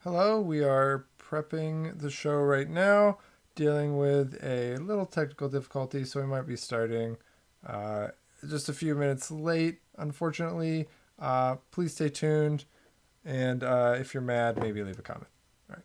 Hello, we are prepping the show right now, dealing with a little technical difficulty, so we might be starting uh, just a few minutes late, unfortunately. Please stay tuned, and if you're mad, maybe leave a comment. All right.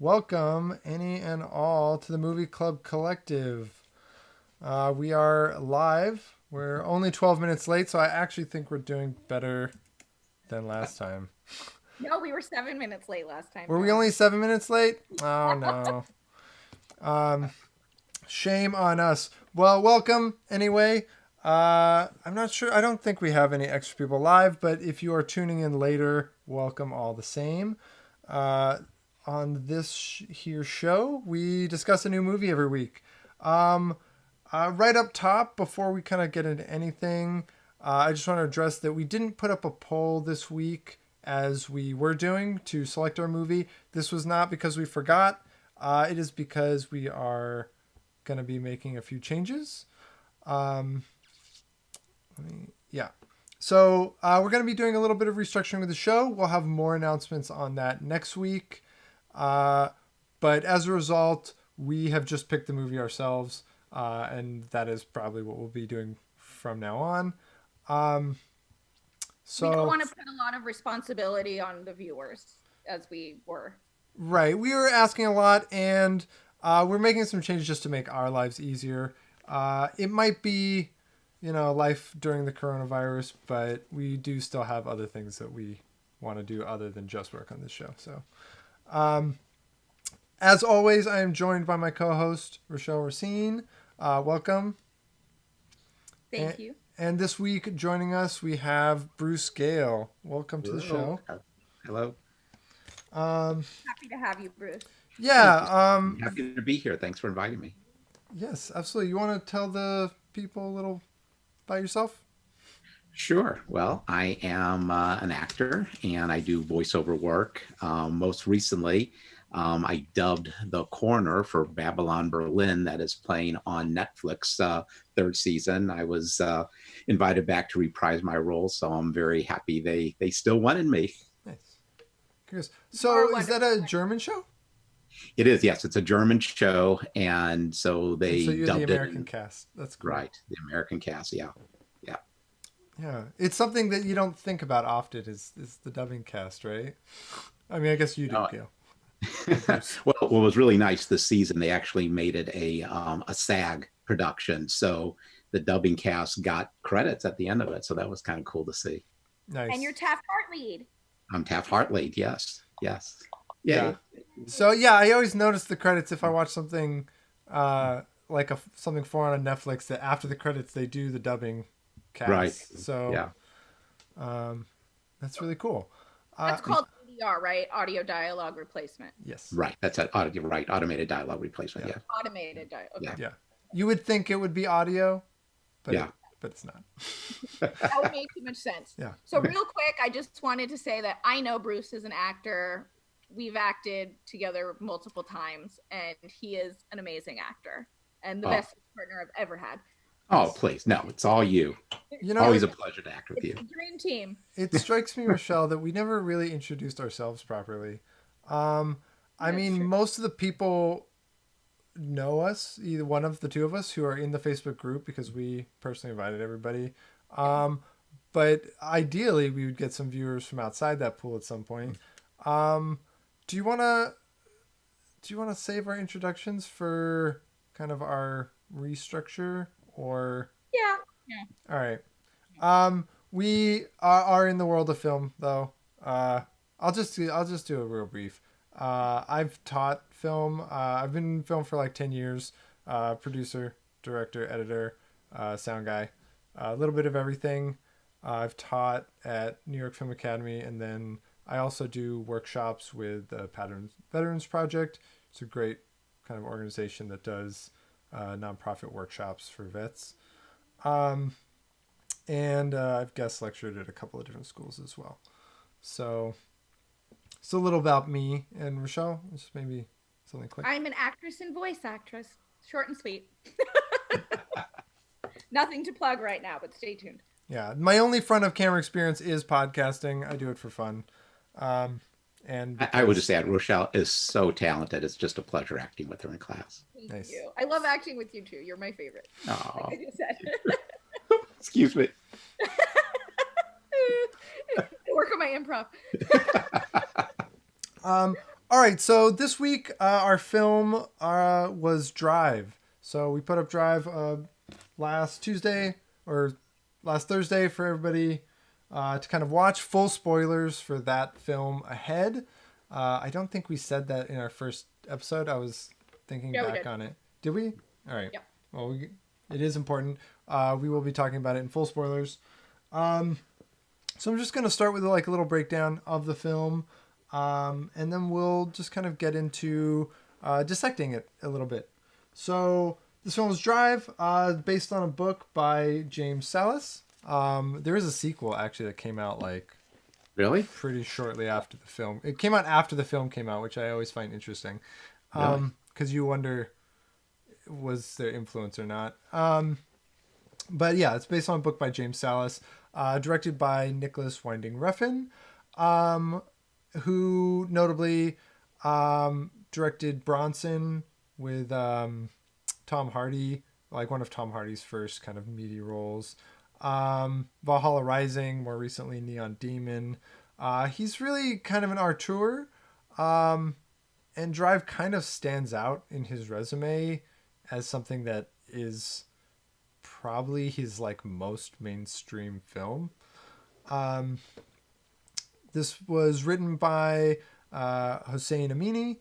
Welcome, any and all, to the Movie Club Collective. We are live. We're only 12 minutes late, so I actually think we're doing better than last time. No, we were 7 minutes late last time. Were we only 7 minutes late? Oh, no. Shame on us. Well, welcome anyway. I'm not sure. I don't think we have any extra people live, but if you are tuning in later, welcome all the same. On this here show, we discuss a new movie every week. Right up top, before we kind of get into anything, I just want to address that we didn't put up a poll this week as we were doing to select our movie. This was not because we forgot. It is because we are going to be making a few changes. So we're going to be doing a little bit of restructuring of the show. We'll have more announcements on that next week. But as a result, we have just picked the movie ourselves, and that is probably what we'll be doing from now on. We don't want to put a lot of responsibility on the viewers, as we were. Right. We were asking a lot, and we're making some changes just to make our lives easier. It might be, life during the coronavirus, but we do still have other things that we want to do other than just work on this show. So, as always, I am joined by my co-host, Rochelle Racine. Welcome. Thank you. And this week, joining us, we have Bruce Gale. Welcome to the show. Hello. Happy to have you, Bruce. Yeah. Happy to be here. Thanks for inviting me. Yes, absolutely. You want to tell the people a little about yourself? Sure. Well, I am an actor and I do voiceover work. Most recently, I dubbed the coroner for Babylon Berlin that is playing on Netflix third season. I was invited back to reprise my role, so I'm very happy they still wanted me. Nice. Curious. So is that a German show? It is, yes. It's a German show, and so they so you're dubbed the American it. cast. That's cool. Right, the American cast, yeah. Yeah, it's something that you don't think about often is the dubbing cast, right? I mean, I guess you do, Gil. Well, what was really nice this season, they actually made it a SAG production, so the dubbing cast got credits at the end of it, so that was kind of cool to see. Nice. And you're Taft Hartlead. I'm Taft Hartlead, yes. Yeah. So yeah, I always notice the credits if I watch something like something foreign on Netflix that after the credits they do the dubbing cast. Right. So yeah. That's really cool. That's called ADR, right? Audio dialogue replacement. Yes. Right. That's automated dialogue replacement. Yeah. Automated dialogue. Okay. Yeah. You would think it would be audio, but but it's not. That would make too much sense. Yeah. So real quick, I just wanted to say that I know Bruce is an actor. We've acted together multiple times, and he is an amazing actor and the best partner I've ever had. Oh, please. No, it's all you. Always a pleasure to act with you. Dream team. It strikes me, Rochelle, that we never really introduced ourselves properly. I mean, most of the people know us, either one of the two of us who are in the Facebook group because we personally invited everybody. But ideally, we would get some viewers from outside that pool at some point. Do you want to save our introductions for kind of our restructure? Or all right. We are in the world of film, though. I'll just do a real brief. I've taught film. I've been in film for like 10 years. Producer, director, editor, sound guy. A little bit of everything. I've taught at New York Film Academy, and then I also do workshops with the Veterans Project. It's a great kind of organization that does nonprofit workshops for vets. And I've guest lectured at a couple of different schools as well. So it's a little about me and Rochelle. Just maybe something quick. I'm an actress and voice actress. Short and sweet. Nothing to plug right now, but stay tuned. Yeah. My only front of camera experience is podcasting. I do it for fun. And I would just add, Rochelle is so talented. It's just a pleasure acting with her in class. Thank you. I love acting with you too. You're my favorite. Oh. Like I said. Excuse me. Work on my improv. All right, so this week our film was Drive. So we put up Drive last Tuesday or last Thursday for everybody to kind of watch. Full spoilers for that film ahead. I don't think we said that in our first episode. I was thinking Yeah, we back did. on it. Did we? All right. Yep. Well, it is important. We will be talking about it in full spoilers. So I'm just going to start with like a little breakdown of the film. And then we'll just kind of get into dissecting it a little bit. So this film is Drive, based on a book by James Salas. There is a sequel actually that came out like Really? pretty shortly after the film. It came out after the film came out, which I always find interesting. Really? Because you wonder, was there influence or not? But yeah, it's based on a book by James Salas, directed by Nicolas Winding Refn, who notably directed Bronson with Tom Hardy, like one of Tom Hardy's first kind of meaty roles. Valhalla Rising, more recently Neon Demon. He's really kind of an auteur, and Drive kind of stands out in his resume as something that is probably his like most mainstream film. This was written by Hossein Amini.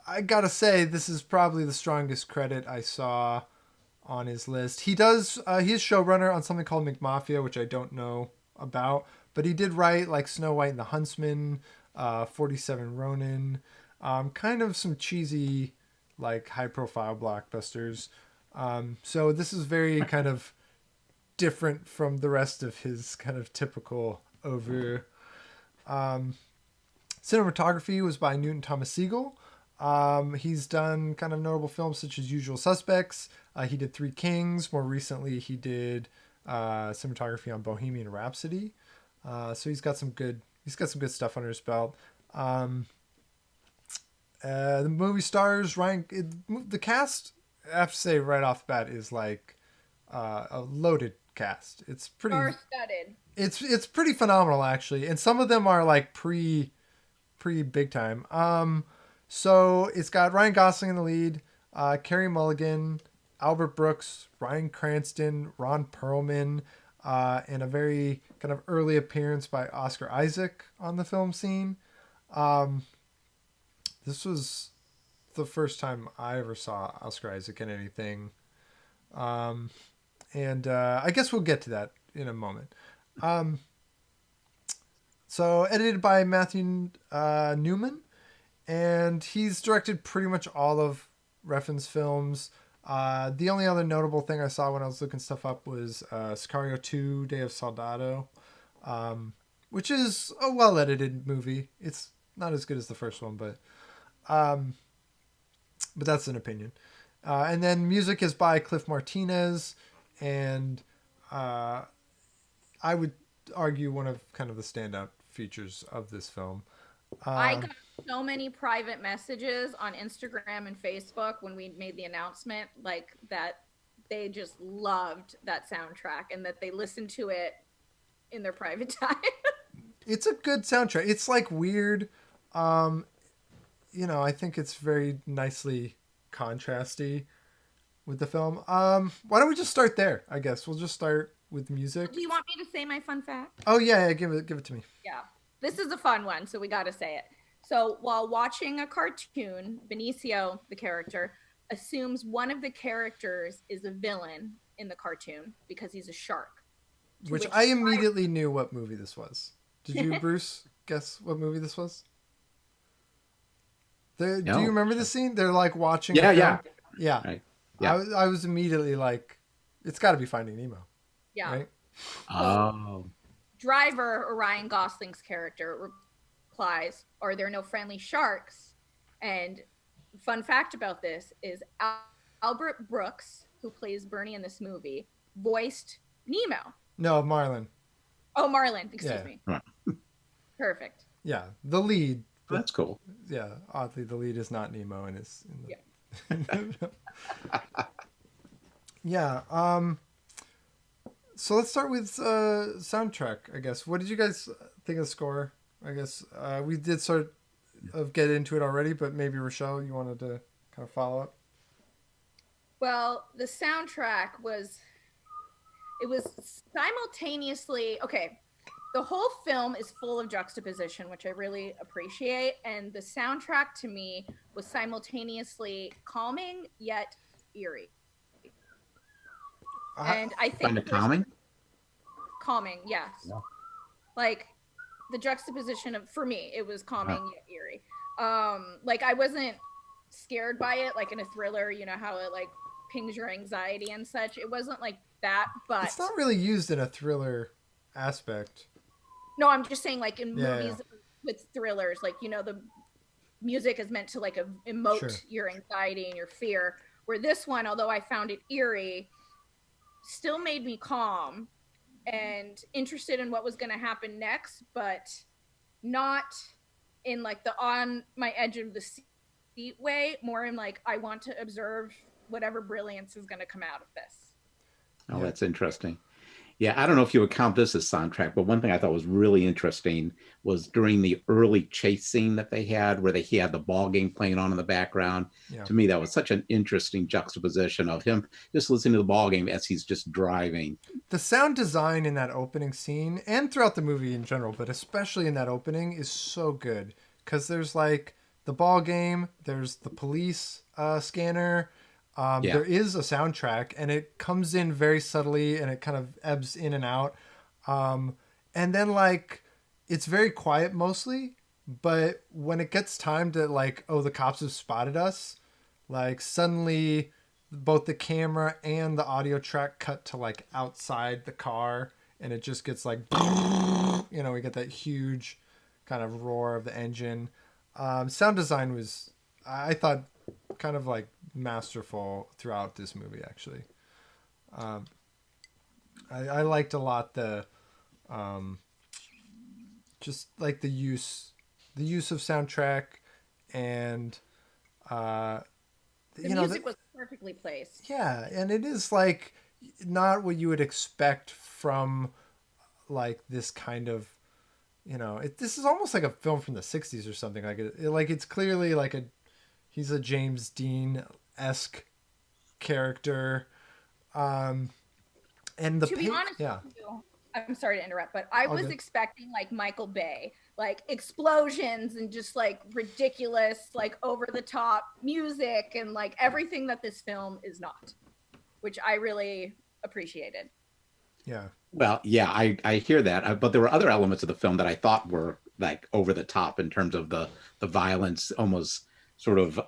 I gotta say, this is probably the strongest credit I saw on his list. He's showrunner on something called McMafia, which I don't know about, but he did write like Snow White and the Huntsman, 47 Ronin, kind of some cheesy, like high profile blockbusters. So this is very kind of different from the rest of his kind of typical over. Cinematography was by Newton Thomas Siegel. He's done kind of notable films such as Usual Suspects. He did Three Kings. More recently, he did cinematography on Bohemian Rhapsody. So he's got some good stuff under his belt. The movie stars the cast, I have to say right off the bat, is like a loaded cast. It's pretty Star-studded. It's pretty phenomenal actually, and some of them are like pre big time. So it's got Ryan Gosling in the lead, Carey Mulligan, Albert Brooks, Bryan Cranston, Ron Perlman, and a very kind of early appearance by Oscar Isaac on the film scene. This was the first time I ever saw Oscar Isaac in anything. And I guess we'll get to that in a moment. So edited by Matthew Newman, and he's directed pretty much all of Refn's films. The only other notable thing I saw when I was looking stuff up was Sicario 2, Day of Soldado, which is a well-edited movie. It's not as good as the first one, but that's an opinion. And then music is by Cliff Martinez, and I would argue one of kind of the standout features of this film. I got so many private messages on Instagram and Facebook when we made the announcement, like that they just loved that soundtrack and that they listened to it in their private time. It's a good soundtrack. It's like weird. I think it's very nicely contrasty with the film. Why don't we just start there? I guess we'll just start with music. Do you want me to say my fun fact? Oh yeah, give it to me. Yeah. This is a fun one, so we got to say it. So while watching a cartoon, Benicio, the character, assumes one of the characters is a villain in the cartoon because he's a shark. Which I immediately knew what movie this was. Did you, Bruce, guess what movie this was? Do you remember the scene? They're like watching. Yeah. Right. Yeah. I was immediately like, it's got to be Finding Nemo. Yeah. Right? Oh. Driver, or Ryan Gosling's character, replies, "Are there no friendly sharks?" And fun fact about this is Albert Brooks, who plays Bernie in this movie, voiced Nemo. No, Marlin. Oh, Marlin. Excuse me. Perfect. Yeah, the lead. That's cool. Yeah, oddly, the lead is not Nemo, and it's yeah. So let's start with soundtrack, I guess. What did you guys think of the score? I guess we did sort of get into it already, but maybe Rochelle, you wanted to kind of follow up. Well, the soundtrack was it was simultaneously okay. The whole film is full of juxtaposition, which I really appreciate, and the soundtrack to me was simultaneously calming yet eerie. I, And I Find think it there's calming. calming, yes. Yeah. Like the juxtaposition of for me, it was Uh, calming yet eerie. Like I wasn't scared by it like in a thriller, you know how it like pings your anxiety and such. It wasn't like that, it's but not really used in a thriller aspect. no, I'm just saying like in Yeah, yeah, movies with thrillers, like you know the music is meant to like sure. emote your anxiety and your fear. Where this one, although I found it eerie, still made me calm and interested in what was going to happen next, but not in like the on my edge of the seat way, more in like I want to observe whatever brilliance is going to come out of this. oh, Yeah. that's interesting. Yeah, I don't know if you would count this as soundtrack, but one thing I thought was really interesting was during the early chase scene that they had, where he had the ball game playing on in the background. Yeah. To me, that was such an interesting juxtaposition of him just listening to the ball game as he's just driving. The sound design in that opening scene and throughout the movie in general, but especially in that opening, is so good because there's like the ball game, there's the police scanner, Yeah, there is a soundtrack, and it comes in very subtly and it kind of ebbs in and out. Um, and then like it's very quiet mostly, but when it gets time to like, oh, the cops have spotted us, like suddenly both the camera and the audio track cut to like outside the car, and it just gets like we get that huge kind of roar of the engine. Sound design was, I thought, kind of like masterful throughout this movie actually. I liked a lot the just like the use of soundtrack, and uh The you know the, music was perfectly placed. yeah, and it is like not what you would expect from like this kind of, this is almost like a film from the 60s or something, like like it's clearly like he's a James Dean-esque character. um and the To be honest yeah, with you, I'm sorry to interrupt, but I all was good. expecting like Michael Bay, like explosions and just like ridiculous, like over the top music and like everything that this film is not, which I really appreciated. Yeah, well, yeah, I hear that, but there were other elements of the film that I thought were like over the top in terms of the violence, almost sort of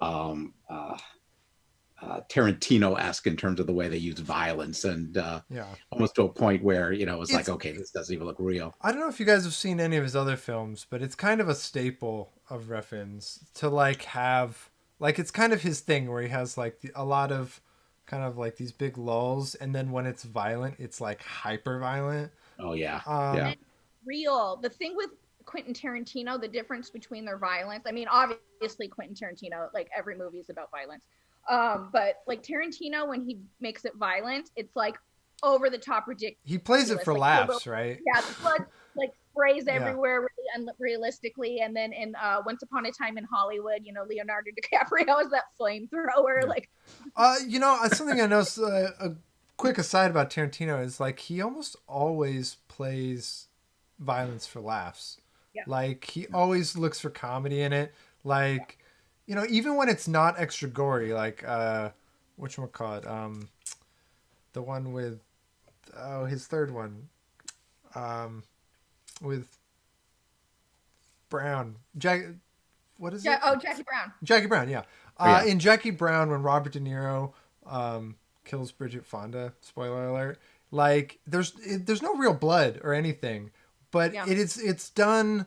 Tarantino-esque in terms of the way they use violence, and yeah. almost to a point where it was like, It's okay, this doesn't even look real. I don't know if you guys have seen any of his other films, but it's kind of a staple of Refn's to like have, like, it's kind of his thing where he has like a lot of kind of like these big lulls, and then when it's violent, it's like hyper violent. Oh yeah, yeah, Um, And real, the thing with Quentin Tarantino, the difference between their violence. I mean, obviously Quentin Tarantino, like every movie is about violence. But like Tarantino, when he makes it violent, it's like over the top ridiculous. he plays it for Like laughs, right? yeah, the blood like sprays Yeah. everywhere really unrealistically. And then in Once Upon a Time in Hollywood, you know, Leonardo DiCaprio is that flamethrower. Yeah. Like, Something I noticed. A quick aside about Tarantino is like he almost always plays violence for laughs. yeah, Like he always looks for comedy in it. Like, even when it's not extra gory, like whatchamacallit, the one with his third one, um, with Brown. What is yeah. it? Oh, Jackie Brown. Jackie Brown, yeah. oh, yeah. In Jackie Brown, when Robert De Niro kills Bridget Fonda, spoiler alert, like there's no real blood or anything, but Yeah. it's done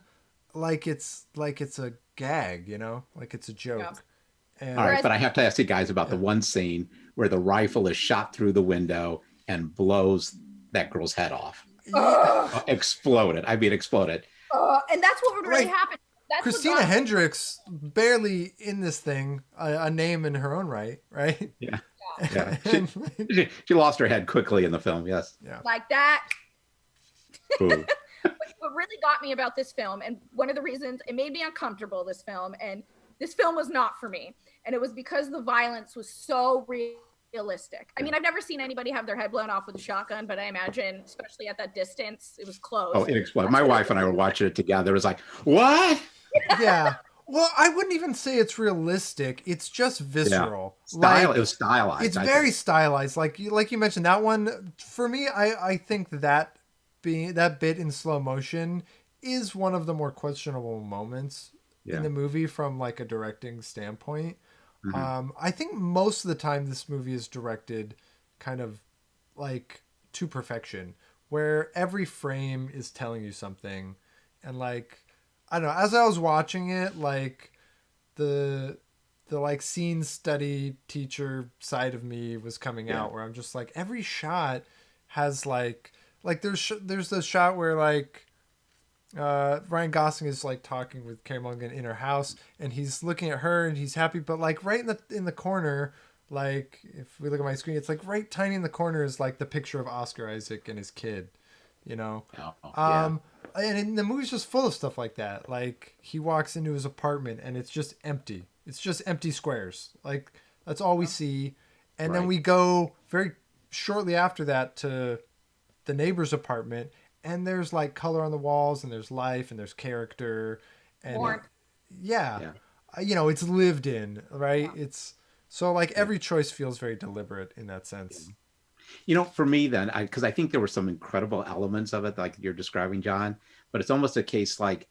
like it's a gag, like it's a joke. Yeah. And All right, Whereas but I have to ask you guys about the Yeah. one scene where the rifle is shot through the window and blows that girl's head off. Exploded. I mean, exploded. And that's what would really Like, happen. That's Christina what got me. Hendricks barely in this thing, a name in her own right, right? Yeah, yeah. And, She lost her head quickly in the film. Yes. yeah. Like that. Ooh. But really got me about this film, and one of the reasons it made me uncomfortable, this film, and this film was not for me, and it was because the violence was so realistic. I mean, I've never seen anybody have their head blown off with a shotgun, but I imagine, especially at that distance, it was close. Oh, it exploded. My wife and I were watching it together. It was like, what? Yeah. Well, I wouldn't even say it's realistic. It's just visceral. It was stylized. It's very stylized. Like you mentioned, that one for me, I think that bit in slow motion is one of the more questionable moments in the movie from like a directing standpoint. I think most of the time this movie is directed kind of like to perfection, where every frame is telling you something, and like, I don't know, as I was watching it, like the like scene study teacher side of me was coming out, where I'm just like, every shot has like there's the shot where like Ryan Gosling is like talking with Carey Mulligan in her house, and he's looking at her and he's happy, but like right in the corner, like if we look at my screen, it's like right tiny in the corner is like the picture of Oscar Isaac and his kid, you know. And the movie's just full of stuff like that. Like he walks into his apartment and it's just empty. It's just empty squares. Like that's all we see. And then we go very shortly after that to the neighbor's apartment, and there's like color on the walls, and there's life, and there's character, and you know, it's lived in, right? It's so like every choice feels very deliberate in that sense. You know, for me then, because I think there were some incredible elements of it, like you're describing, John, but it's almost a case like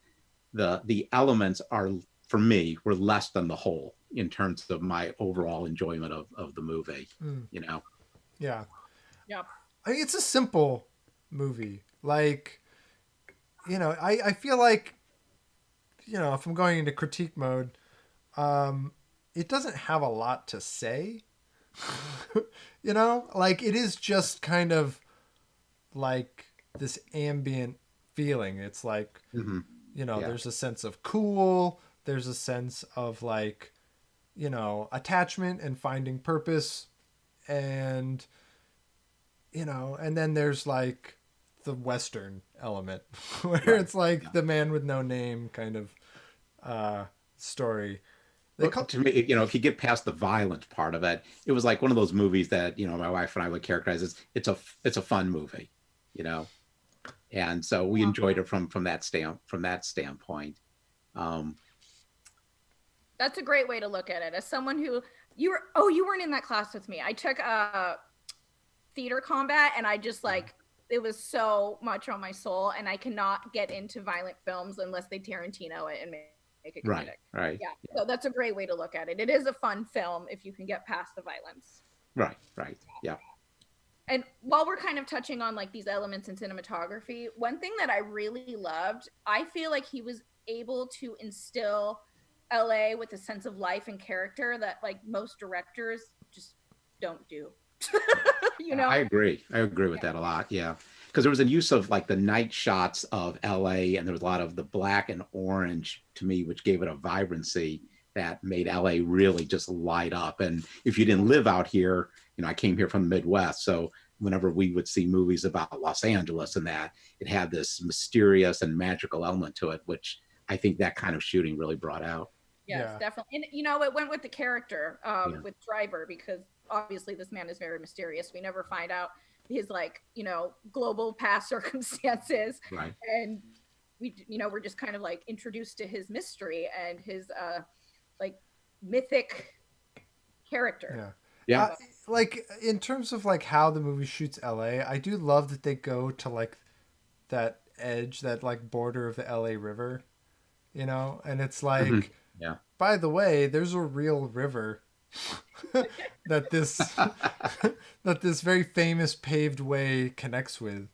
the elements are, for me, were less than the whole in terms of my overall enjoyment of the movie, you know? Yeah. Yep. I mean, it's a simple movie. Like, you know, I feel like, you know, if I'm going into critique mode, it doesn't have a lot to say. You know, like it is just kind of like this ambient feeling. It's like, you know, there's a sense of cool. There's a sense of like, you know, attachment and finding purpose. And, you know, and then there's like the Western element where it's like the man with no name kind of story. To me, you know, if you get past the violent part of it, it was like one of those movies that, you know, my wife and I would characterize as it's a fun movie, you know, and so we enjoyed it from that standpoint. That's a great way to look at it. As someone who you weren't in that class with me. I took theater combat, and I just like, it was so much on my soul, and I cannot get into violent films unless they Tarantino it and make it comedic. Right. Yeah. So that's a great way to look at it. It is a fun film if you can get past the violence. Right. Yeah. And while we're kind of touching on like these elements in cinematography, one thing that I really loved, I feel like he was able to instill LA with a sense of life and character that like most directors just don't do. You know, I agree with that a lot. Yeah, because there was a use of like the night shots of LA, and there was a lot of the black and orange to me, which gave it a vibrancy that made LA really just light up. And if you didn't live out here, you know, I came here from the Midwest, so whenever we would see movies about Los Angeles and that, it had this mysterious and magical element to it, which I think that kind of shooting really brought out. Yes, definitely. And you know, it went with the character with Driver, because obviously this man is very mysterious. We never find out his like, you know, global past circumstances. Right. And we, you know, we're just kind of like introduced to his mystery and his like mythic character. Yeah. Like in terms of like how the movie shoots LA, I do love that they go to like that edge, that like border of the LA River, you know, and it's like, by the way, there's a real river that this very famous paved way connects with.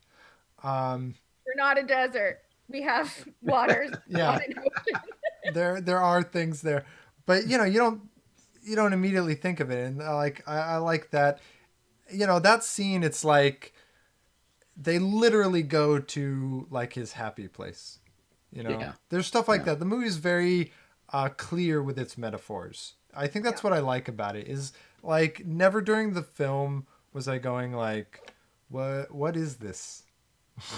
We're not a desert. We have waters. Yeah. There are things there, but you know, you don't immediately think of it. And I like that, you know, that scene. It's like they literally go to like his happy place, you know. There's stuff like that. The movie's very clear with its metaphors. I think that's what I like about it, is like never during the film was I going like, what is this?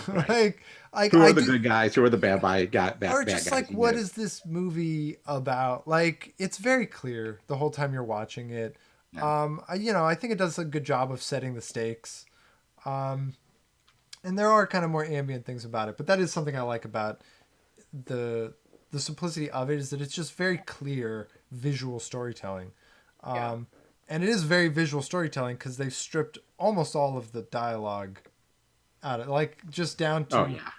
Right. like Who I are the do, good guys? Who are the or bad just guys? like, You what get is this movie about? Like, it's very clear the whole time you're watching it. yeah. I think it does a good job of setting the stakes. Um, and there are kind of more ambient things about it, but that is something I like about the the simplicity of it, is that it's just very clear visual storytelling. Yeah. Um, and it is very visual storytelling because they've stripped almost all of the dialogue out of, like, just down Oh to yeah.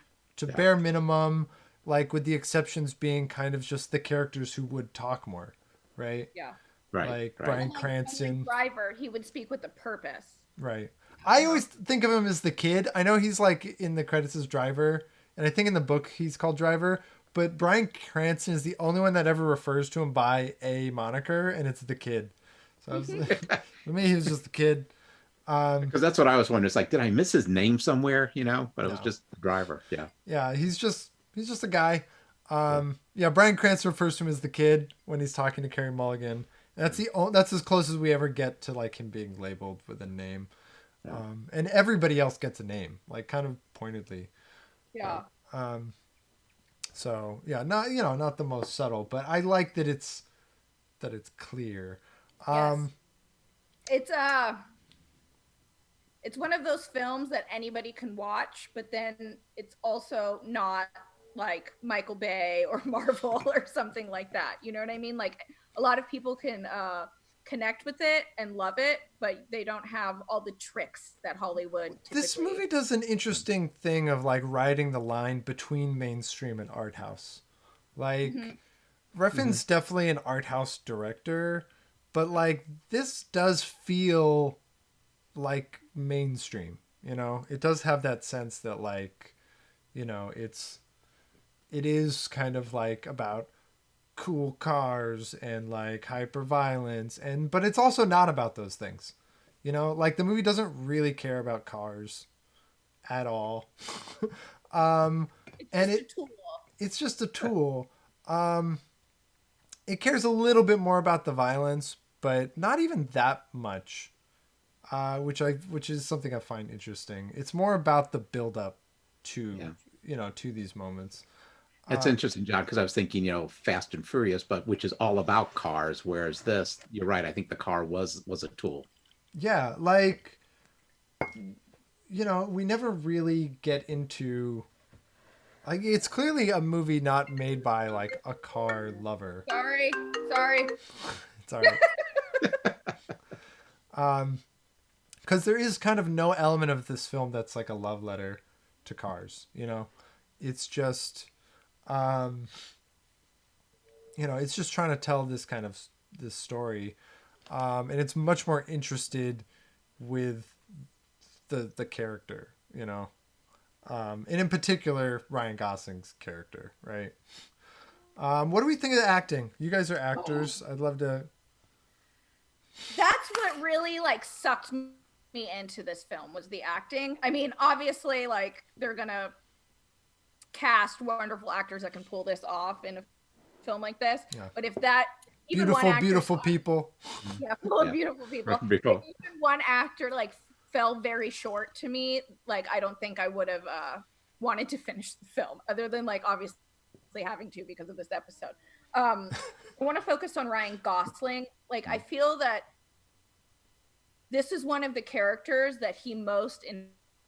Yeah. bare minimum, like with the exceptions being kind of just the characters who would talk more, right? Yeah. Right. Like Right. Bryan And like Henry Cranston, Driver, he would speak with a purpose. right? You I know. always think of him as the kid. I know he's like in the credits as Driver, and I think in the book he's called Driver. But Bryan Cranston is the only one that ever refers to him by a moniker, and it's the kid. So I was like, for me, he was just the kid. Because that's what I was wondering. It's like, did I miss his name somewhere? But it was No, just the driver. Yeah. yeah, he's just a guy. Yeah. Yeah, Bryan Cranston refers to him as the kid when he's talking to Carey Mulligan. That's as close as we ever get to like him being labeled with a name. Yeah. And everybody else gets a name, like kind of pointedly. Yeah. Um, so yeah, not the most subtle, but I like that it's clear. Yes. Um, It's it's one of those films that anybody can watch, but then it's also not like Michael Bay or Marvel or something like that. You know what I mean? Like a lot of people can connect with it and love it, but they don't have all the tricks that Hollywood this typically. movie does an interesting thing of like riding the line between mainstream and art house. Mhm. Like Hmm. Refn's definitely an art house director, but like this does feel like mainstream. It does have that sense that like, it is kind of like about cool cars and like hyper violence, but it's also not about those things. Like the movie doesn't really care about cars at all. um It's and just a it tool. it's just a tool. um it cares a little bit more about the violence, but not even that much. Which is something I find interesting. It's more about the build up to Yeah. to these moments. It's uh interesting, John, because I was thinking, Fast and Furious, but which is all about cars, whereas this, you're right. I think the car was a tool. yeah, like, we never really get into, like, it's clearly a movie not made by like a car lover. Sorry. Sorry. It's all right. Because there is kind of no element of this film that's like a love letter to cars. It's just, um it's just trying to tell this story. And it's much more interested with the character. And in particular Ryan Gosling's character, right? What do we think of the acting? You guys are actors. I'd love to. That's what really like sucked me into this film was the acting. I mean, obviously, like they're gonna cast wonderful actors that can pull this off in a film like this. Yeah. But if that even one Beautiful, actor, beautiful people. yeah, full of Yeah. beautiful people, Right if before. even one actor like fell very short to me, like I don't think I would have wanted to finish the film, other than like obviously having to because of this episode. I want to focus on Ryan Gosling. Like I feel that this is one of the characters that he most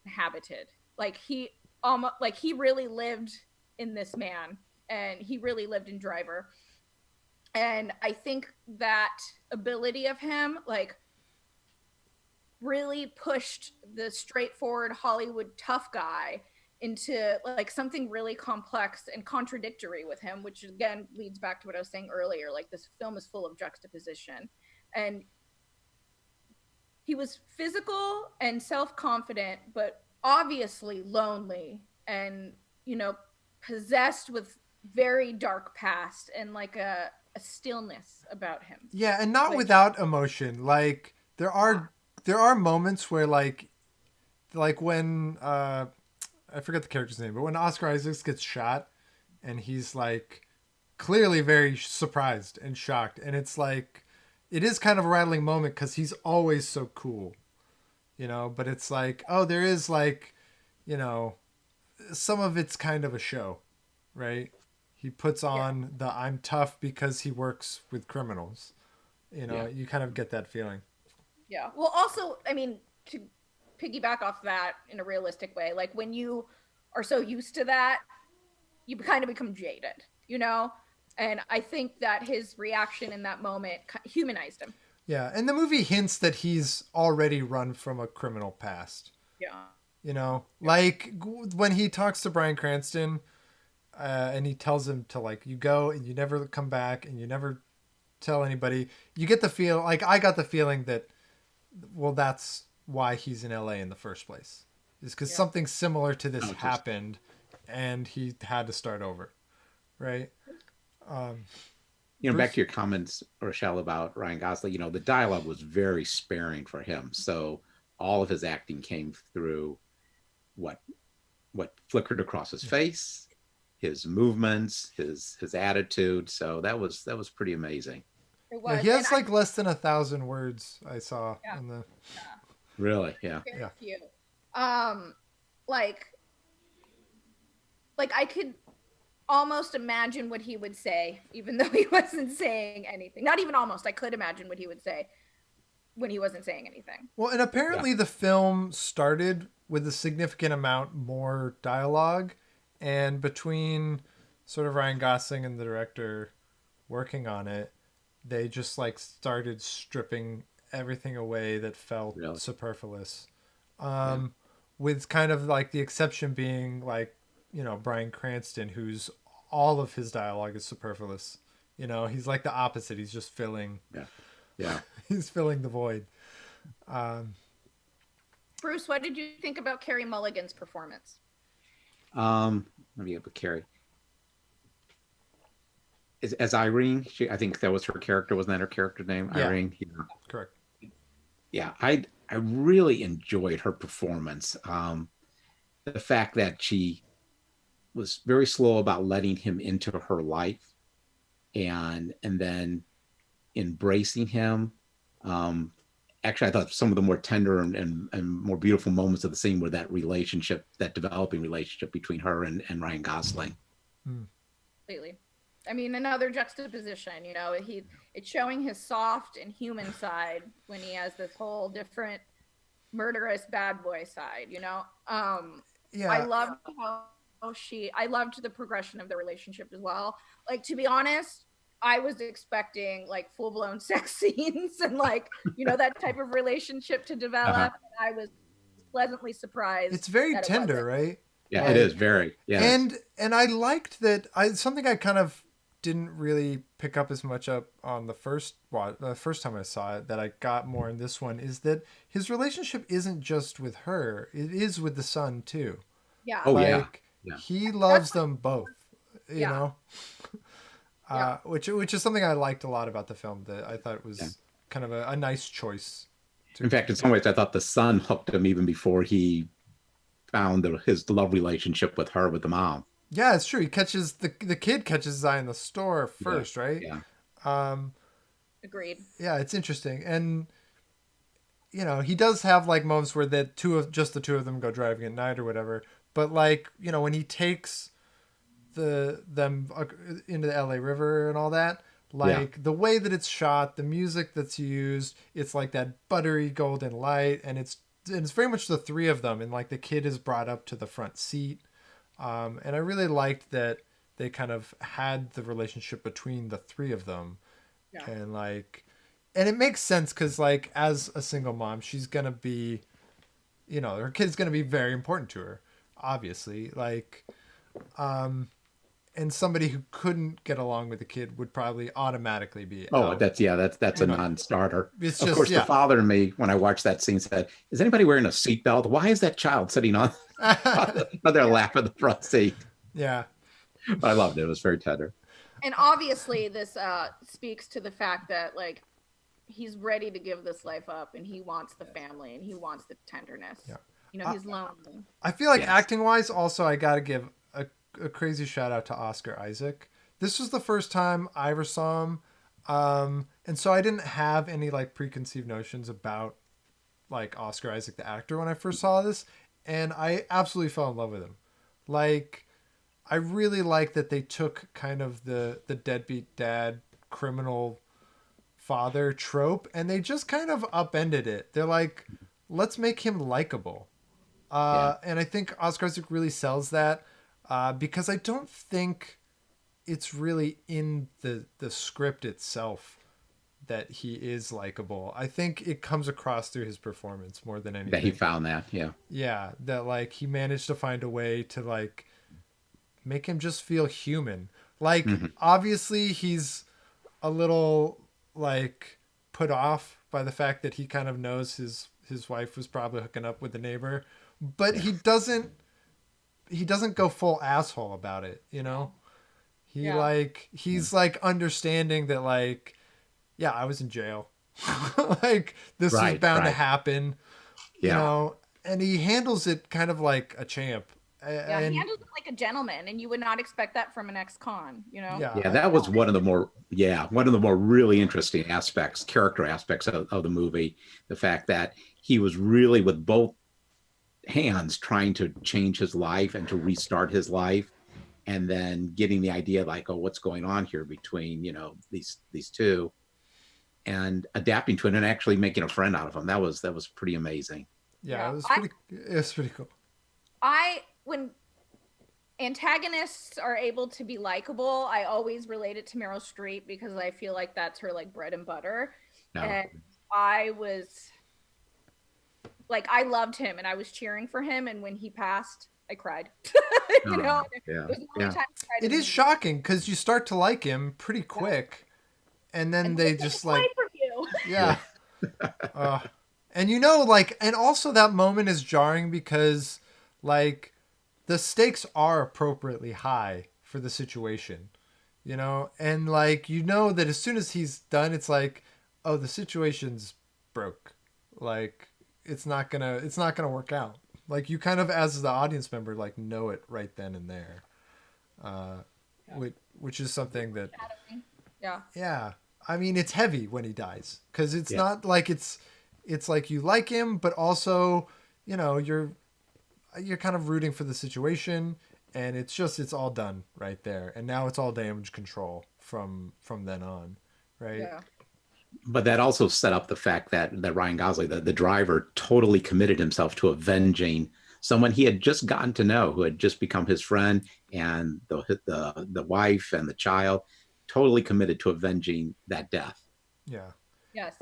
inhabited. Like he almost like he really lived in this man, and he really lived in Driver. And I think that ability of him like really pushed the straightforward Hollywood tough guy into like something really complex and contradictory with him, which again leads back to what I was saying earlier. Like this film is full of juxtaposition, and he was physical and self-confident, but obviously lonely and, possessed with very dark past and like a stillness about him. Yeah, and not Like, without emotion. Like there are moments where like when I forget the character's name, but when Oscar Isaacs gets shot and he's like clearly very surprised and shocked, and it's like it is kind of a rattling moment because he's always so cool. But it's like, oh, there is like, you know some of it's kind of a show, right? He puts on the I'm tough because he works with criminals. You know, Yeah. you kind of get that feeling. Yeah. Well, also, I mean, to piggyback off that in a realistic way, like when you are so used to that, you kind of become jaded, you know? And I think that his reaction in that moment humanized him. Yeah, and the movie hints that he's already run from a criminal past. Yeah. You know, like when he talks to Bryan Cranston, and he tells him to like, you go and you never come back and you never tell anybody. You get the feel like I got the feeling that, well, that's why he's in LA in the first place, is because something similar to this Oh, just happened, and he had to start over, right? back Bruce? to your comments, Rochelle, about Ryan Gosling. The dialogue was very sparing for him, so all of his acting came through what what flickered across his face, his movements, his attitude. So that was pretty amazing. It Yeah, was. he And has like less than 1,000 words. I saw yeah, in the Really, yeah. very yeah. few. Um, like, I could almost imagine what he would say, even though he wasn't saying anything. Not even almost. I could imagine what he would say when he wasn't saying anything. Well, and Yeah. apparently the film started with a significant amount more dialogue, and between sort of Ryan Gosling and the director working on it, they just like started stripping everything away that felt Really. superfluous. Yeah. With kind of like the exception being like, Bryan Cranston, who's all of his dialogue is superfluous. He's like the opposite. He's just filling Yeah. Yeah. he's filling the void. Bruce, what did you think about Carey Mulligan's performance? Let me get with Carrie. As Irene, I think that was her character. Wasn't that her character name? Yeah. Irene. Yeah. Correct. Yeah. I really enjoyed her performance. The fact that she was very slow about letting him into her life, and then embracing him. Um, Actually, I thought some of the more tender and more beautiful moments of the scene were that relationship, that developing relationship between her and Ryan Gosling. Completely. I mean, another juxtaposition. It's showing his soft and human side when he has this whole different murderous bad boy side. Yeah. I loved I loved the progression of the relationship as well. Like, to be honest, I was expecting like full blown sex scenes and like, that type of relationship to Uh-huh. develop. I was pleasantly surprised. It's very that tender, wasn't. right? Yeah, it Like, is very. Yes. and I liked that. Something I kind of didn't really pick up as much up on the first time I saw it, that I got more in this one, is that his relationship isn't just with her; it is with the son too. Yeah. Oh yeah. Like, Yeah. he loves them both. You Yeah. know, Yeah. which is something I liked a lot about the film. That I thought Yeah. was kind of a nice choice. In fact, in some ways, I thought the son hooked him even before he found his love relationship with her, with the mom. Yeah, it's true. He catches the kid catches his eye in the store Yeah. first, right? Yeah. Agreed. Yeah, it's interesting, and he does have like moments where the two of them go driving at night or whatever. But like, when he takes them into the LA River and all that, like the way that it's shot, the music that's used, it's like that buttery golden light, and it's very much the three of them, and like the kid is brought up to the front seat. And I really liked that they kind of had the relationship between the three of them. Yeah. And it makes sense because like as a single mom, she's gonna be, her kid's gonna be very important to her, obviously. Like, and somebody who couldn't get along with the kid would probably automatically be Oh, out. that's a non-starter. It's Of just, course, yeah. the father in me, when I watched that scene, said, "Is anybody wearing a seatbelt? Why is that child sitting on their lap in the front seat?" Yeah. I loved it. It was very tender. And obviously this speaks to the fact that like he's ready to give this life up and he wants the family and he wants the tenderness. Yeah. He's lonely. I feel like Yes. acting wise, also, I got to give a crazy shout out to Oscar Isaac. This was the first time I ever saw him. And so I didn't have any like preconceived notions about like Oscar Isaac, the actor, when I first saw this. And I absolutely fell in love with him. Like, I really like that they took kind of the deadbeat dad criminal father trope and they just kind of upended it. They're like, let's make him likable. Yeah. And I think Oscar Isaac really sells that because I don't think it's really in the script itself that he is likable. I think it comes across through his performance more than That he anything. found that. Yeah. Yeah, that like he managed to find a way to like make him just feel human. Like Hmm. obviously he's a little like put off by the fact that he kind of knows his wife was probably hooking up with the neighbor, but Yeah. he doesn't go full asshole about it, you know? He Yeah. like Yeah. he's like understanding that like yeah, I was in jail. Like this was Right. bound to Right. happen, you Yeah. know, and he handles it kind of like a champ. Yeah, he And handles it like a gentleman, and you would not expect that from an ex-con, you know? yeah, Yeah, that was one of the more really interesting aspects, character aspects of the movie. The fact that he was really with both hands trying to change his life and to restart his life, and then getting the idea like, oh, what's going on here between these two, and adapting to it and actually making a friend out of him. That was pretty amazing. yeah, Yeah. it was pretty cool. When antagonists are able to be likable, I always relate it to Meryl Streep because I feel like that's her like bread and butter. No, And I was like, I loved him and I was cheering for him. And when he passed, I cried. You know, it yeah, was the only yeah, time I cried It in the is movie. shocking because you start to like him pretty quick, and then And they they take just it away like, from you. yeah, yeah, uh, and like, and also that moment is jarring because, like, the stakes are appropriately high for the situation, and like that as soon as he's done, it's like, oh, the situation's broke, like it's not gonna work out. Like you kind of as the audience member like know it right then and there, uh, Yeah. which is something that Yeah. yeah, I mean it's heavy when he dies because it's yeah. not like it's like you like him, but also you're kind of rooting for the situation, and it's all done right there, and now it's all damage control from then on, right? Yeah. But that also set up the fact that Ryan Gosling, the driver, totally committed himself to avenging someone he had just gotten to know, who had just become his friend, and the wife and the child, totally committed to avenging that death. Yeah, Yes.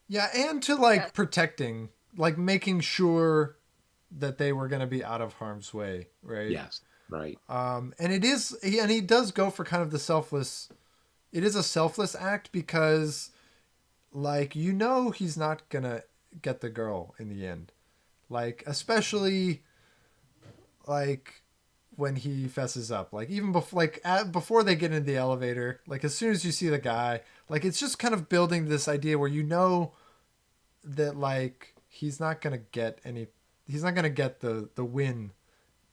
yeah, and to Yes. like protecting, like making sure that they were going to be out of harm's way, right? Yes, right, And he does go for kind of the selfless. It is a selfless act because like he's not gonna get the girl in the end, like especially like when he fesses up, like even before before they get into the elevator, like as soon as you see the guy, like it's just kind of building this idea where that like he's not gonna get the win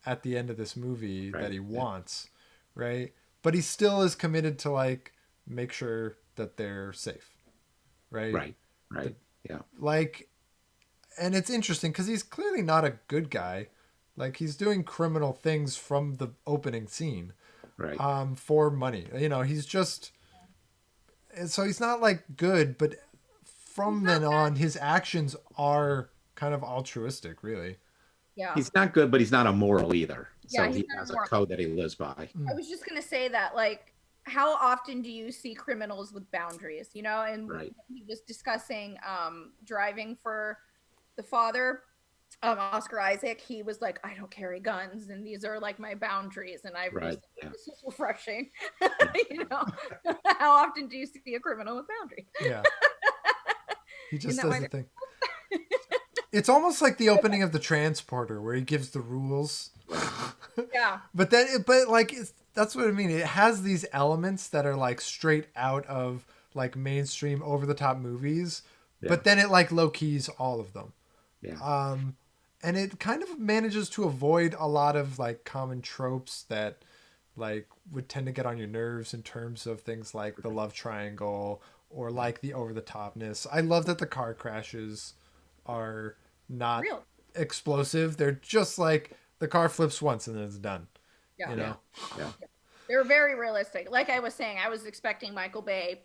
at the end of this movie that right, he yeah, wants, right? But he still is committed to like make sure that they're safe, right? right, right, yeah, Like, and it's interesting because he's clearly not a good guy. Like he's doing criminal things from the opening scene, right. for money. He's just, and so he's not like good, but He's from not then bad. on, his actions are kind of altruistic, really. Yeah. He's not good, but he's not immoral either. Yeah, So he's he not has a immoral. code that he lives by. I was just gonna say that, like, how often do you see criminals with boundaries? You know, and when Right, he was discussing driving for the father, Oscar Isaac, he was like, I don't carry guns, and these are like my boundaries, and I was right, like, yeah, this is refreshing. yeah, You know, how often do you see a criminal with boundaries? Yeah, he In just that does way, the thing. It's almost like the opening of the transporter where he gives the rules. right, yeah, But like that's what I mean. It has these elements that are like straight out of like mainstream over the top movies, yeah, but then it like low keys all of them. yeah, Um and it kind of manages to avoid a lot of like common tropes that like would tend to get on your nerves in terms of things like the love triangle or like the over the topness. I love that the car crashes are not real. explosive. They're just like the car flips once and then it's done. Yeah. You know. Yeah. They were very realistic. Like I was saying, I was expecting Michael Bay,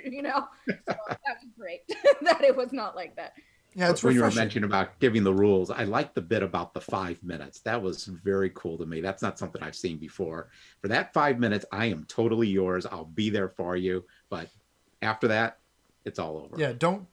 you know. So that was great that it was not like that. Yeah, it's When you were refreshing. mentioning about giving the rules, I like the bit about the 5 minutes. That was very cool to me. That's not something I've seen before. For that 5 minutes, I am totally yours. I'll be there for you. But after that, it's all over. Yeah, don't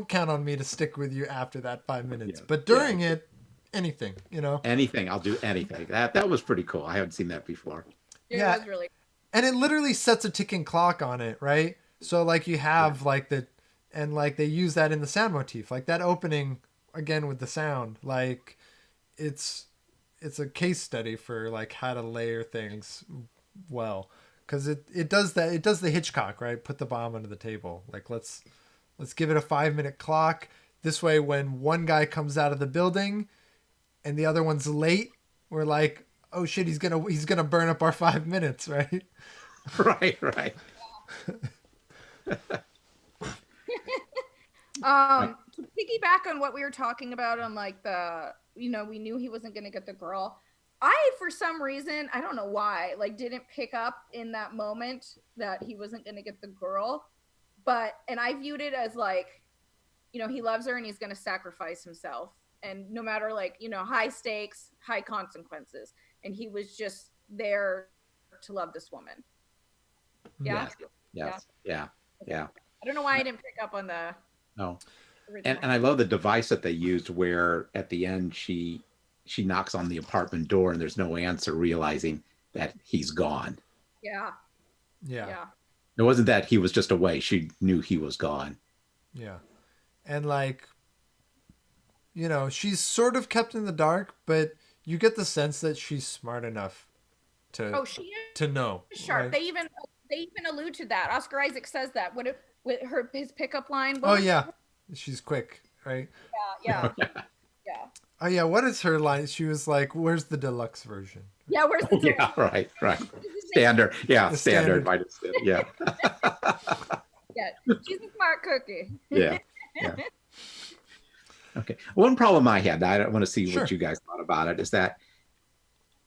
count on me to stick with you after that 5 minutes. Yeah. But during it, anything, you know. Anything, I'll do anything. That was pretty cool. I haven't seen that before. It Yeah. was really And it literally sets a ticking clock on it, right? So like you have like the, and like they use that in the sound motif, like that opening again with the sound, like it's a case study for like how to layer things well, because it does that, it does the Hitchcock, right? Put the bomb under the table, like let's give it a 5 minute clock. This way, when one guy comes out of the building and the other one's late, we're like, oh shit, he's gonna burn up our 5 minutes, right? Right. To piggyback on what we were talking about on like the, you know, we knew he wasn't going to get the girl. I, for some reason, I don't know why, like didn't pick up in that moment that he wasn't going to get the girl. And I viewed it as like, you know, he loves her and he's going to sacrifice himself. And no matter like, you know, high stakes, high consequences. And he was just there to love this woman. Yeah. Yes. Yeah. I don't know why I didn't pick up on the No. original. And I love the device that they used where at the end she knocks on the apartment door and there's no answer, realizing that he's gone. Yeah. It wasn't that he was just away. She knew he was gone. Yeah. And like, you know, she's sort of kept in the dark, but you get the sense that she's smart enough to She is to know. sharp. Right? They even allude to that. Oscar Isaac says that with his pickup line. Oh yeah, she's quick, right? Yeah. Oh yeah, what is her line? She was like, "Where's the deluxe version?" Yeah, where's the Yeah, right. Standard. Yeah, The standard. Yeah. Yeah, she's a smart cookie. Yeah. Okay. One problem I had, I want to see Sure. what you guys thought about it, is that,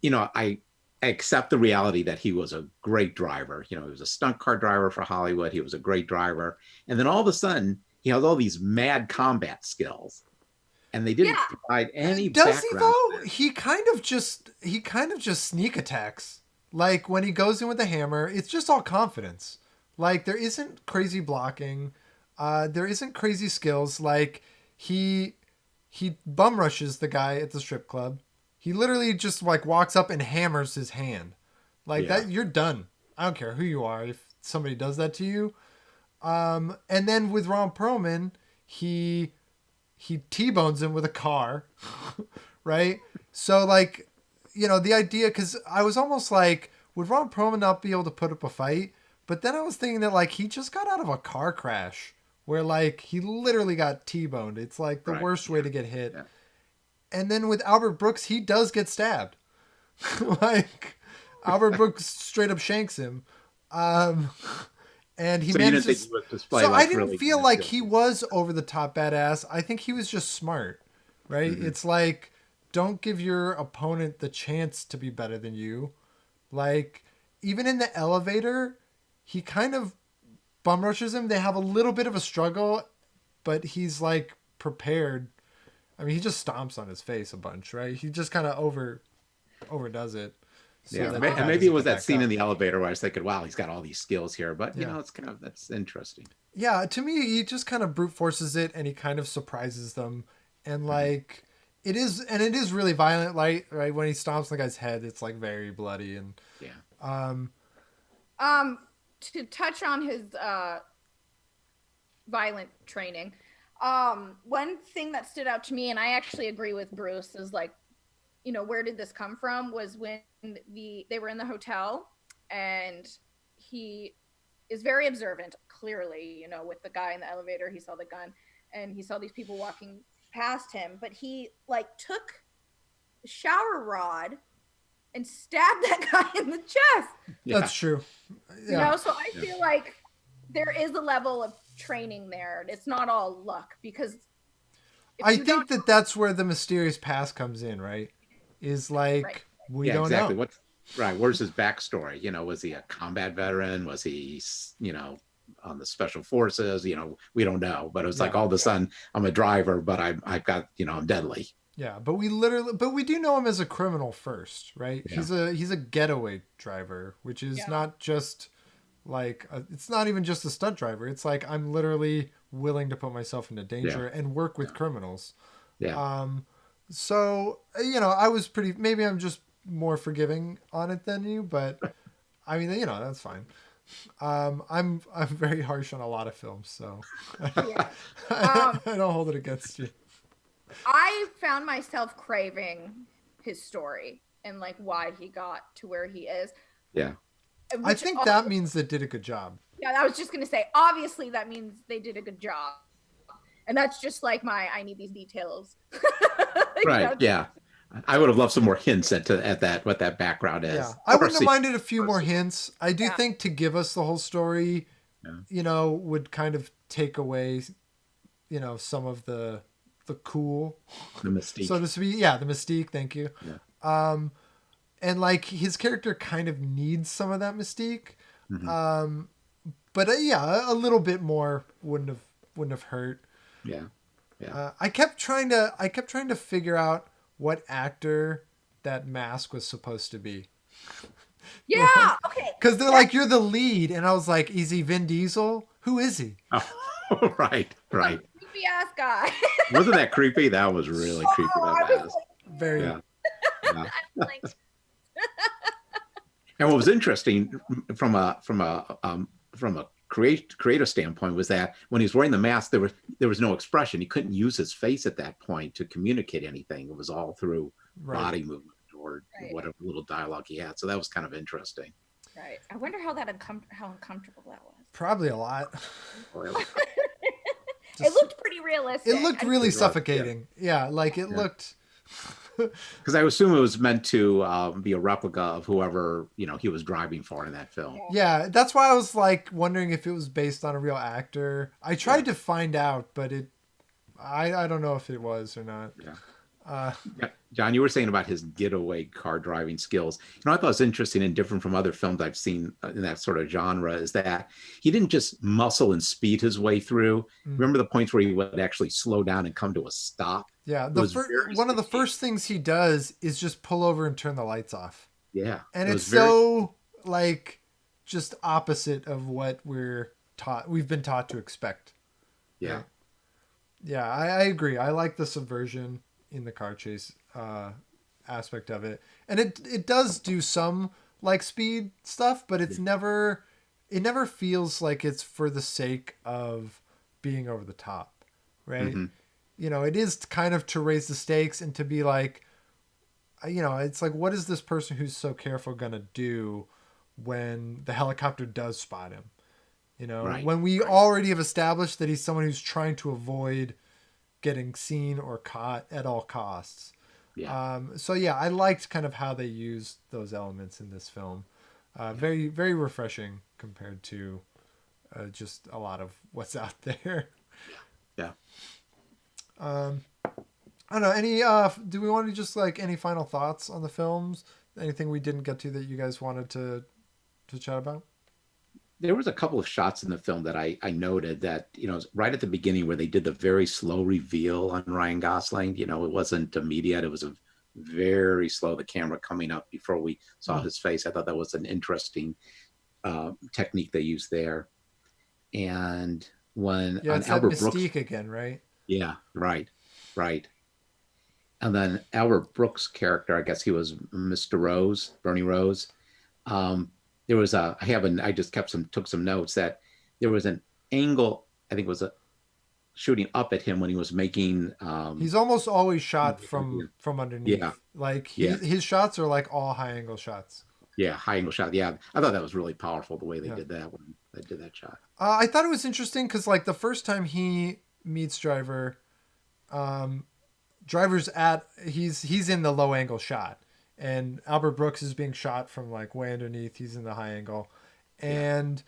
you know, I accept the reality that he was a great driver. You know, he was a stunt car driver for Hollywood. He was a great driver. And then all of a sudden, he has all these mad combat skills. And they didn't provide any Does he background. though? He kind of just sneak attacks. Like when he goes in with the hammer, it's just all confidence. Like there isn't crazy blocking. There isn't crazy skills. Like he bum rushes the guy at the strip club. He literally just like walks up and hammers his hand. Like that, you're done. I don't care who you are. If somebody does that to you. And then with Ron Perlman, he T-bones him with a car, right? So like, you know, the idea, because I was almost like, would Ron Perlman not be able to put up a fight? But then I was thinking that like he just got out of a car crash where like he literally got T-boned. It's like the worst way to get hit. Yeah. And then with Albert Brooks, he does get stabbed. Like Albert Brooks straight up shanks him. And he manages. So I didn't really feel like he was over the top badass. I think he was just smart, right? Mm-hmm. It's like, don't give your opponent the chance to be better than you. Like, even in the elevator, he kind of bum rushes him. They have a little bit of a struggle, but he's like prepared. I mean, he just stomps on his face a bunch, right? He just kind of overdoes it. So and maybe it was that scene in the elevator where I was thinking, wow, he's got all these skills here. But, you know, it's kind of, that's interesting. Yeah, to me, he just kind of brute forces it and he kind of surprises them. And, like, it is really violent, like, right? When he stomps on the guy's head, it's, like, very bloody. And to touch on his violent training, one thing that stood out to me, and I actually agree with Bruce, is, like, you know, where did this come from, was when they were in the hotel and he is very observant, clearly, you know, with the guy in the elevator. He saw the gun and he saw these people walking past him, but he like took the shower rod and stabbed that guy in the chest. Yeah. That's true. Yeah. You know, so I feel like there is a level of training there. It's not all luck, because I think that's where the mysterious past comes in, right? is Right. like, we Yeah, don't exactly. know. What? Right. Where's his backstory? Was he a combat veteran? Was he, on the special forces? We don't know. But it was Yeah. like all of a sudden, I'm a driver, but I've got, I'm deadly. Yeah, but we do know him as a criminal first, right? Yeah. He's a getaway driver, which is Yeah. not just it's not even just a stunt driver. It's like, I'm literally willing to put myself into Yeah. danger and work with Yeah. criminals. Yeah. So, I was pretty, maybe I'm just more forgiving on it than you, but I mean, that's fine. I'm very harsh on a lot of films, so Yeah. I don't hold it against you. I found myself craving his story and like why he got to where he is. Yeah. I think that means they did a good job. Yeah, I was just gonna say, obviously that means they did a good job. And that's just like I need these details. Right. Yeah. I would have loved some more hints at that, what that background is. Yeah, I wouldn't have minded a few more hints. I do Yeah. think to give us the whole story, would kind of take away, some of the cool, The mystique. so to speak. Yeah, the mystique. Thank you. Yeah. And like, his character kind of needs some of that mystique. Mm-hmm. But yeah, a little bit more wouldn't have hurt. Yeah. Yeah. I kept trying to figure out what actor that mask was supposed to be. Yeah, okay. Because they're like, you're the lead, and I was like, is he Vin Diesel? Who is he? Oh, right. Right. Creepy ass guy. Wasn't that creepy? That was really creepy. That mask. Very. Yeah. Yeah. Like, And what was interesting from a creative standpoint was that when he was wearing the mask, there was no expression. He couldn't use his face at that point to communicate anything. It was all through body movement or whatever little dialogue he had. So that was kind of interesting. right. I wonder how uncomfortable that was. Probably a lot. It looked pretty realistic. It looked really suffocating. Yeah, like it looked. Because I assume it was meant to be a replica of whoever he was driving for in that film. Yeah, that's why I was like wondering if it was based on a real actor. I tried to find out, but I don't know if it was or not. Yeah. John, you were saying about his getaway car driving skills. I thought it was interesting and different from other films I've seen in that sort of genre is that he didn't just muscle and speed his way through. Remember the points where he would actually slow down and come to a stop? Yeah, one of the first things he does is just pull over and turn the lights off. Yeah. And it's so like just opposite of what we've been taught to expect. Yeah. Right? Yeah, I agree. I like the subversion in the car chase aspect of it. And it does do some like speed stuff, but it never feels like it's for the sake of being over the top, right? Mm-hmm. It is kind of to raise the stakes and to be like, it's like, what is this person who's so careful gonna do when the helicopter does spot him? When we already have established that he's someone who's trying to avoid getting seen or caught at all costs. Yeah. So yeah, I liked kind of how they used those elements in this film. Very, very refreshing compared to just a lot of what's out there. Yeah. I don't know. Any? Do we want to just like any final thoughts on the films? Anything we didn't get to that you guys wanted to chat about? There was a couple of shots in the film that I noted that, right at the beginning where they did the very slow reveal on Ryan Gosling, it wasn't immediate. It was a very slow, the camera coming up before we saw his face. I thought that was an interesting technique they used there. And when on it's Albert that Brooks again, right? Yeah, right. And then Albert Brooks' character, I guess he was Mr. Rose, Bernie Rose. There was I just took some notes that there was an angle, I think it was shooting up at him when he was making. He's almost always shot from underneath. Yeah. Like his shots are like all high angle shots. Yeah, high angle shot. Yeah, I thought that was really powerful the way they did that when they did that shot. I thought it was interesting because like the first time he meets Driver, Driver's he's in the low angle shot. And Albert Brooks is being shot from like way underneath. He's in the high angle. And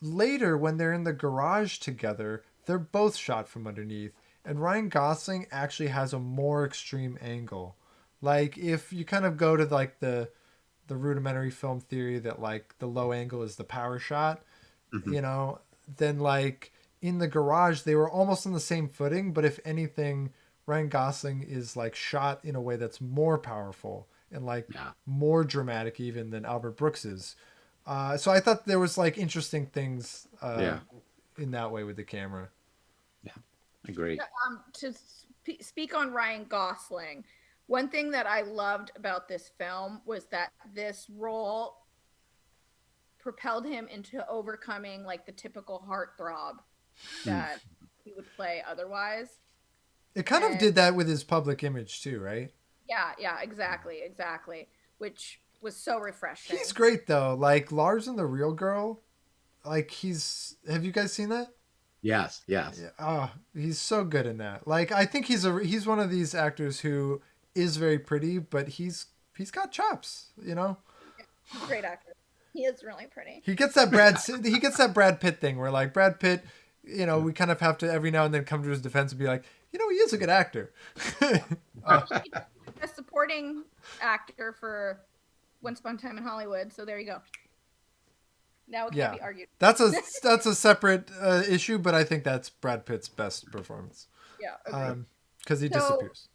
later when they're in the garage together, they're both shot from underneath. And Ryan Gosling actually has a more extreme angle. Like if you kind of go to like the rudimentary film theory that like the low angle is the power shot, Hmm. you know, then like in the garage they were almost on the same footing, but if anything, Ryan Gosling is like shot in a way that's more powerful and like Yeah. more dramatic even than Albert Brooks is. So I thought there was like interesting things Yeah. in that way with the camera. Yeah. Agree. To speak on Ryan Gosling, one thing that I loved about this film was that this role propelled him into overcoming like the typical heartthrob Mm. that he would play otherwise. It kind of And did that with his public image too, right? yeah, exactly. Which was so He's refreshing. great though. Like Lars and the Real Girl, like he's have you guys seen that? Yes. Yes. Yeah, oh, he's so good in that. Like I think he's one of these actors who is very pretty, but he's got chops, you know? Yeah, he's a great actor. He is really pretty. He gets that Brad Pitt thing where like Brad Pitt, you know, we kind of have to every now and then come to his defense and be like, you know, he is a good actor. uh, A supporting actor for Once Upon a Time in Hollywood. So there you go. Now it can't yeah, be argued. that's a separate issue, but I think that's Brad Pitt's best performance Yeah, agreed. because he So disappears.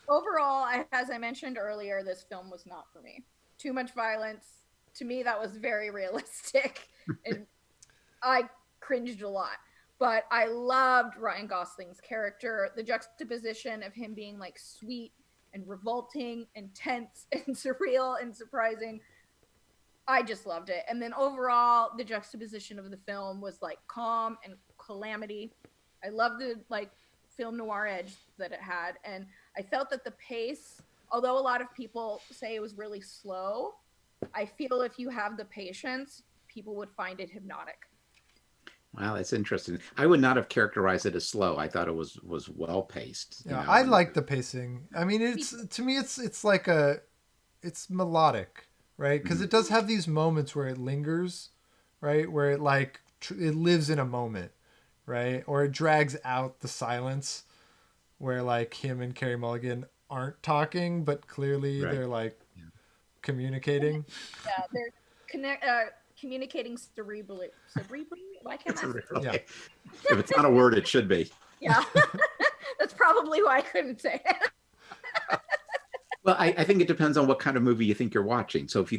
overall, as I mentioned earlier, this film was not for me. Too much violence. To me, that was very realistic, and I cringed a lot. But I loved Ryan Gosling's character, the juxtaposition of him being like sweet and revolting and tense and surreal and surprising. I just loved it. And then overall, the juxtaposition of the film was like calm and calamity. I loved the like film noir edge that it had, and I felt that the pace, although a lot of people say it was really slow, I feel if you have the patience, people would find it hypnotic. Wow, that's interesting. I would not have characterized it as slow. I thought it was well paced, you Yeah, know, I and like the pacing. I mean, it's to me, it's like it's melodic, right? Because mhm, it does have these moments where it lingers, right? Where it like it lives in a moment, right? Or it drags out the silence where like him and Carey Mulligan aren't talking, but clearly right. they're like Yeah. communicating. Yeah, they're communicating cerebrally. Cerebrally? Why can't It's I a say? Yeah, really, if it's not a word, it should be. Yeah, that's probably why I couldn't say it. Well, I think it depends on what kind of movie you think you're watching. So if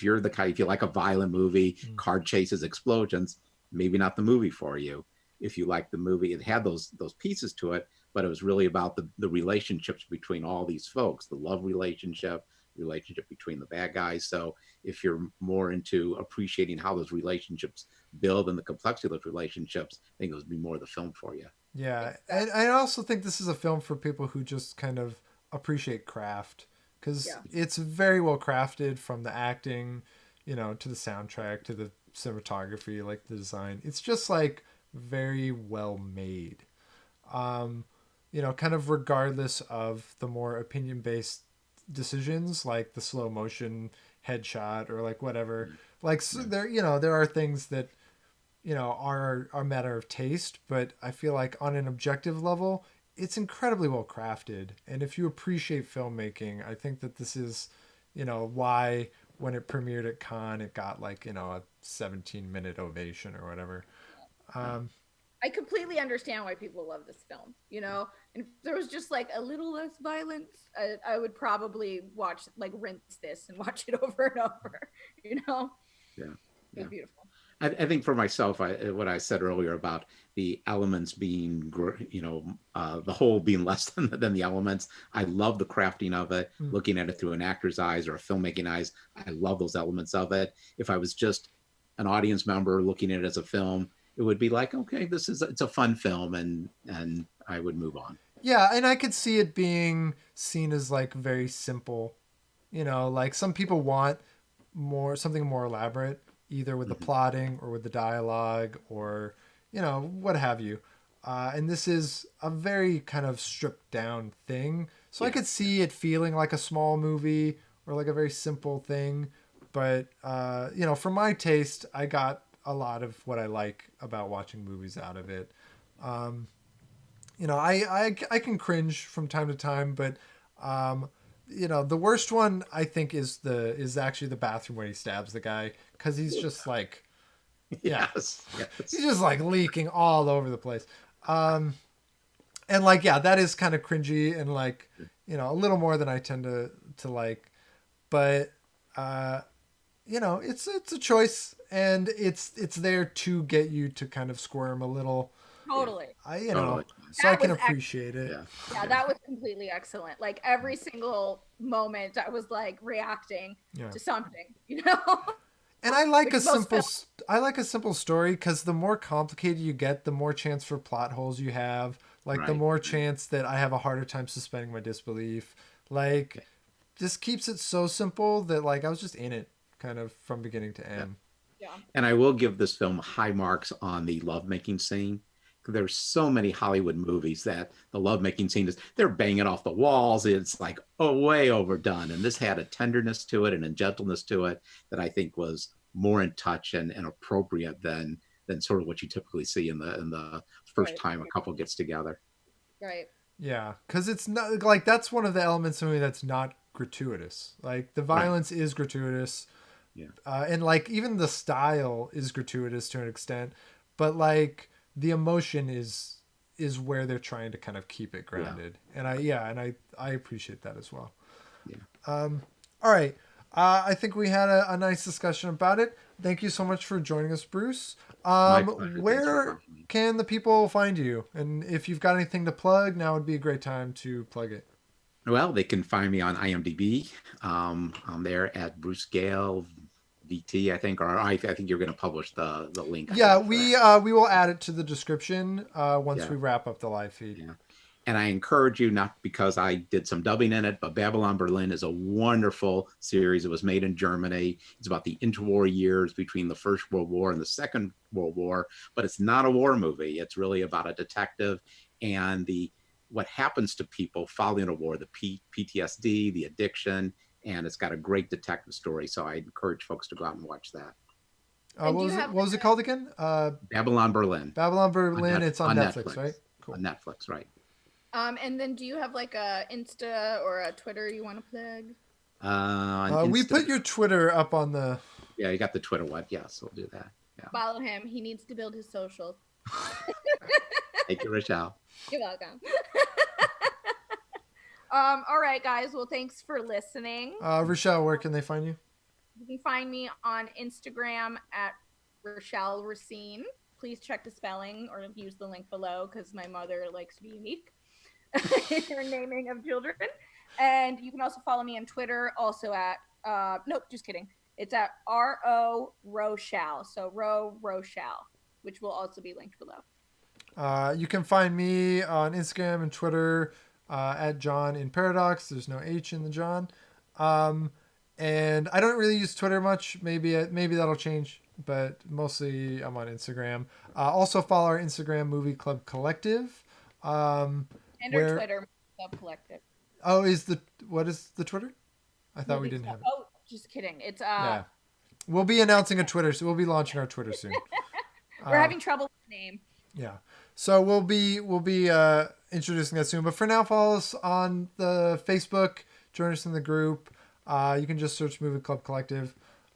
you're the kind, if you like a violent movie, Mm. car chases, explosions, maybe not the movie for you. If you like the movie, it had those pieces to it, but it was really about the relationships between all these folks, the love relationship between the bad guys. So if you're more into appreciating how those relationships build and the complexity of those relationships, I think it would be more the film for you. yeah, and Exactly. I also think this is a film for people who just kind of appreciate craft because Yeah. it's very well crafted from the acting, you know, to the soundtrack to the cinematography, like the design. It's just like very well made. Um, you know, kind of regardless of the more opinion based decisions like the slow motion headshot or like whatever. Yeah. Like so Yeah. there, you know, there are things that you know are a matter of taste, but I feel like on an objective level, it's incredibly well crafted. And if you appreciate filmmaking, I think that this is, you know, why when it premiered at Cannes, it got like you know a 17-minute ovation or whatever. Yeah. Um, I completely understand why people love this film, you know? And if there was just like a little less violence, I would probably watch, like, rinse this and watch it over and over, you know? Yeah. It was Yeah. beautiful. I think for myself, what I said earlier about the elements being, the whole being less than the elements. I love the crafting of it, mm, looking at it through an actor's eyes or a filmmaking eyes. I love those elements of it. If I was just an audience member looking at it as a film, it would be like, okay, it's a fun film, and I would move on. yeah, and I could see it being seen as like very simple. You know, like some people want more something more elaborate, either with the Mhm. plotting or with the dialogue or you know what have you. And this is a very kind of stripped down thing, so I Yeah, could see it feeling like a small movie or like a very simple thing. But you know, for my taste, I got a lot of what I like about watching movies out of it. Um, you know, I can cringe from time to time, but um, the worst one I think is actually the bathroom where he stabs the guy, because he's just like, yeah, Yes, he's yes. just like leaking all over the place. Um, and like, yeah, that is kind of cringy and like, a little more than I tend to like, but uh, it's a choice, and it's there to get you to kind of squirm a little. Yeah, Totally. I totally. so I That can was appreciate it. Yeah, Yeah, yeah, that was completely excellent. Like every single moment, I was like reacting Yeah. to something, And I like which a most simple films. I like a simple story, because the more complicated you get, the more chance for plot holes you have. Like the right. more chance that I have a harder time suspending my disbelief. Like, Yeah, this keeps it so simple that like I was just in it kind of from beginning to yeah. end. Yeah, And I will give this film high marks on the lovemaking scene. There's so many Hollywood movies that the lovemaking scene is they're banging off the walls. It's like way overdone. And this had a tenderness to it and a gentleness to it that I think was more in touch and appropriate than sort of what you typically see in the first right, time a couple gets together. right, Yeah, because it's not like that's one of the elements of the movie that's not gratuitous. Like the Right. violence is gratuitous, Yeah. and like even the style is gratuitous to an extent, but like the emotion is where they're trying to kind of keep it Yeah. grounded. And I appreciate that as well. Yeah. All right. I think we had a nice discussion about it. Thank you so much for joining us, Bruce. My pleasure. Thanks for Where having me. can the people find you? And if you've got anything to plug, now would be a great time to plug it. Well, they can find me on IMDb. I'm there at Bruce Gale VT, I think, or I think you're going to publish the link, I Yeah, believe, for that. we will add it to the description once Yeah, we wrap up the live feed. yeah. And I encourage you, not because I did some dubbing in it, but Babylon Berlin is a wonderful series. It was made in Germany. It's about the interwar years between the First World War and the Second World War, but it's not a war movie. It's really about a detective and the what happens to people following a war, the PTSD, the addiction, and it's got a great detective story. So I encourage folks to go out and watch that. and What do you was it? have What was it called again? Babylon Berlin Babylon on, Berlin. Net, It's on on Netflix, Netflix. right? Cool. On Netflix, right? and then do you have like a Insta or a Twitter you want to plug? On We Insta. put your Twitter up on the. Yeah, you got the Twitter one. Yes, we'll do that. Yeah. Follow him. He needs to build his socials. Thank you, Rochelle. You're welcome. All right, guys. Well, thanks for listening. Rochelle, where can they find you? You can find me on Instagram at Rochelle Racine. Please check the spelling or use the link below because my mother likes to be unique in her naming of children. And you can also follow me on Twitter, also at nope, just kidding. It's at RO Rochelle. So Rochelle, which will also be linked below. You can find me on Instagram and Twitter at John in Paradox. There's no H in the John. Um, and I don't really use Twitter much. Maybe that'll change, but mostly I'm on Instagram. Also follow our Instagram Movie Club Collective. And our Where Twitter, Club Collective. oh is the what is the Twitter? I thought we Movie didn't Club. have it. Oh, just kidding. It's Yeah, we'll be announcing a Twitter. So we'll be launching our Twitter soon. we're having trouble with the name. Yeah. So we'll be introducing that soon. But for now, follow us on the Facebook. Join us in the group. You can just search Movie Club Collective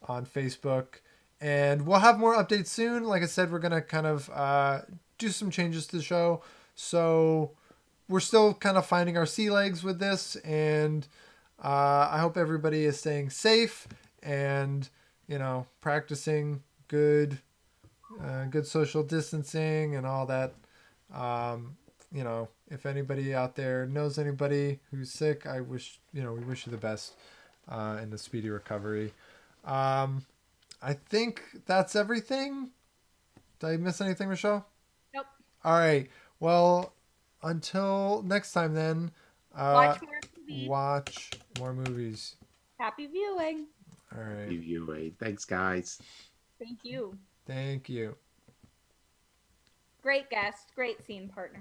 on Facebook, and we'll have more updates soon. Like I said, we're gonna kind of do some changes to the show. So we're still kind of finding our sea legs with this, and I hope everybody is staying safe and practicing good social distancing and all that. If anybody out there knows anybody who's sick, we wish you the best in the speedy recovery. I think that's everything. Did I miss anything, Michelle? Nope. All right. Well, until next time, then. Watch more movies. Watch more movies. Happy viewing. All right. Thanks, guys. Thank you. Thank you. Great guest. Great scene partner.